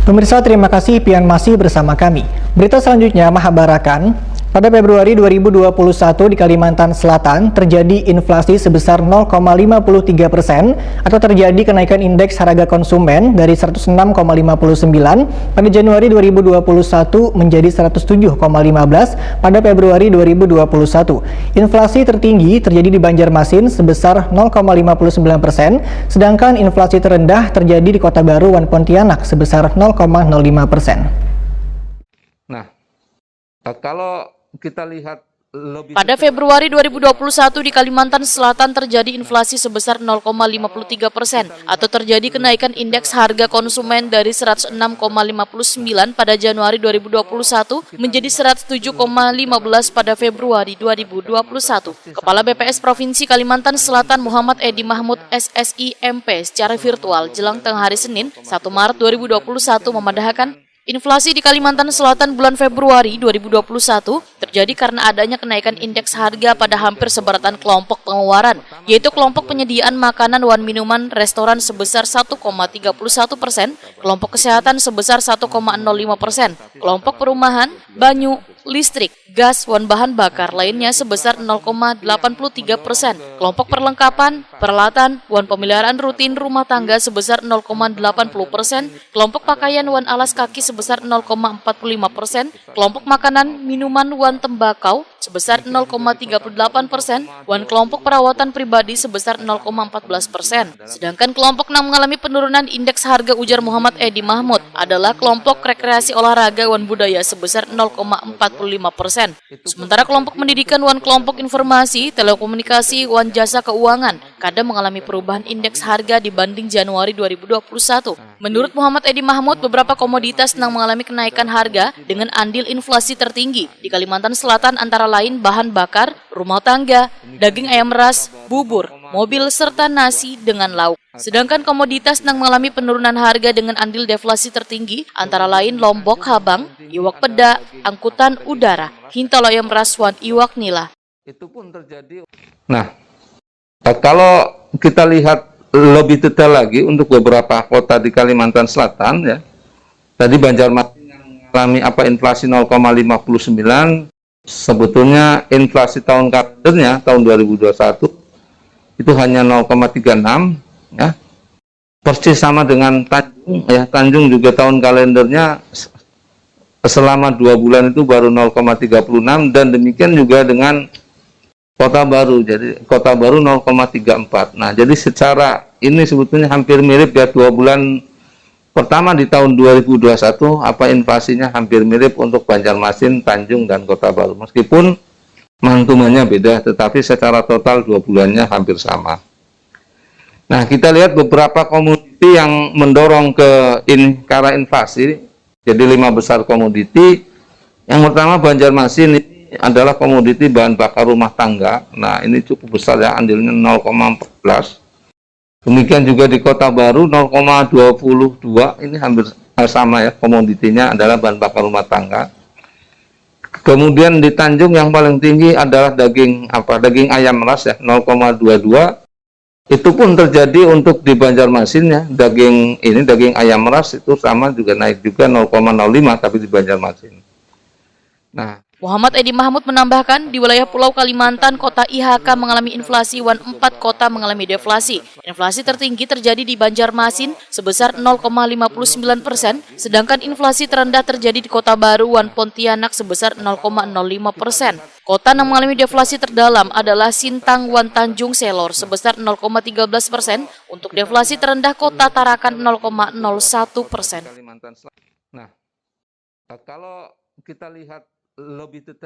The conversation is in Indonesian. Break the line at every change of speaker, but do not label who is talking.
Pemirsa, terima kasih pian masih bersama kami. Berita selanjutnya, Mahabarakan. Pada Februari 2021 di Kalimantan Selatan terjadi inflasi sebesar 0,53% atau terjadi kenaikan indeks harga konsumen dari 106,59 pada Januari 2021 menjadi 107,15 pada Februari 2021. Inflasi tertinggi terjadi di Banjarmasin sebesar 0,59%, sedangkan inflasi terendah terjadi di Kota Baru dan Pontianak sebesar 0,05%.
Nah, kalau kita lihat
pada Februari 2021 di Kalimantan Selatan terjadi inflasi sebesar 0,53% atau terjadi kenaikan indeks harga konsumen dari 106,59 pada Januari 2021 menjadi 107,15 pada Februari 2021. Kepala BPS Provinsi Kalimantan Selatan Muhammad Edi Mahmud SSI MP secara virtual jelang tengah hari Senin 1 Maret 2021 memandahkan inflasi di Kalimantan Selatan bulan Februari 2021 terjadi karena adanya kenaikan indeks harga pada hampir sebaratan kelompok pengeluaran, yaitu kelompok penyediaan makanan dan minuman restoran sebesar 1,31%, kelompok kesehatan sebesar 1,05%, kelompok perumahan, banyu, listrik, gas, dan bahan bakar lainnya sebesar 0,83%, kelompok perlengkapan, peralatan, dan pemeliharaan rutin rumah tangga sebesar 0,80%, kelompok pakaian dan alas kaki sebesar 0,45%, kelompok makanan, minuman, dan tembakau sebesar 0,38%, dan kelompok perawatan pribadi sebesar 0,14%. Sedangkan kelompok yang mengalami penurunan indeks harga, ujar Muhammad Edi Mahmud, adalah kelompok rekreasi olahraga dan budaya sebesar 0,45%. Sementara kelompok pendidikan dan kelompok informasi, telekomunikasi, dan jasa keuangan kadang mengalami perubahan indeks harga dibanding Januari 2021. Menurut Muhammad Edi Mahmud, beberapa komoditas yang mengalami kenaikan harga dengan andil inflasi tertinggi di Kalimantan Selatan antara lain bahan bakar, rumah tangga, daging ayam ras, bubur, mobil, serta nasi dengan lauk. Sedangkan komoditas yang mengalami penurunan harga dengan andil deflasi tertinggi antara lain lombok habang, iwak peda, angkutan udara, hintal ayam ras, dan iwak nila.
Itu pun terjadi. Nah, kalau kita lihat lebih detail lagi untuk beberapa kota di Kalimantan Selatan, ya, tadi Banjarmasin yang mengalami inflasi 0,59, sebetulnya inflasi tahun kalendernya tahun 2021 itu hanya 0,36, ya, persis sama dengan Tanjung, ya. Tanjung juga tahun kalendernya selama 2 bulan itu baru 0,36, dan demikian juga dengan Kota Baru, jadi Kota Baru 0,34. Nah, jadi secara ini sebetulnya hampir mirip, ya, 2 bulan pertama di tahun 2021 inflasinya hampir mirip untuk Banjarmasin, Tanjung, dan Kota Baru. Meskipun mantumannya beda, tetapi secara total 2 bulannya hampir sama. Nah, kita lihat beberapa komoditi yang mendorong ke arah inflasi. Jadi 5 besar komoditi. Yang pertama Banjarmasin ini adalah komoditi bahan bakar rumah tangga. Nah, ini cukup besar, ya, andilnya 0,14. Demikian juga di Kota Baru 0,22, ini hampir sama, ya, komoditinya adalah bahan bakar rumah tangga. Kemudian di Tanjung yang paling tinggi adalah daging ayam ras, ya, 0,22. Itu pun terjadi untuk di Banjarmasin, ya, daging ayam ras itu sama juga naik juga 0,05 tapi di Banjarmasin. Nah,
Muhammad Edi Mahmud menambahkan, di wilayah Pulau Kalimantan, kota IHK mengalami inflasi dan 4 kota mengalami deflasi. Inflasi tertinggi terjadi di Banjarmasin sebesar 0,59%, sedangkan inflasi terendah terjadi di Kota Baru dan Pontianak sebesar 0,05%. Kota yang mengalami deflasi terdalam adalah Sintang dan Tanjung Selor sebesar 0,13%, untuk deflasi terendah Kota Tarakan 0,01%.
Nah, kalau kita lihat lebih detail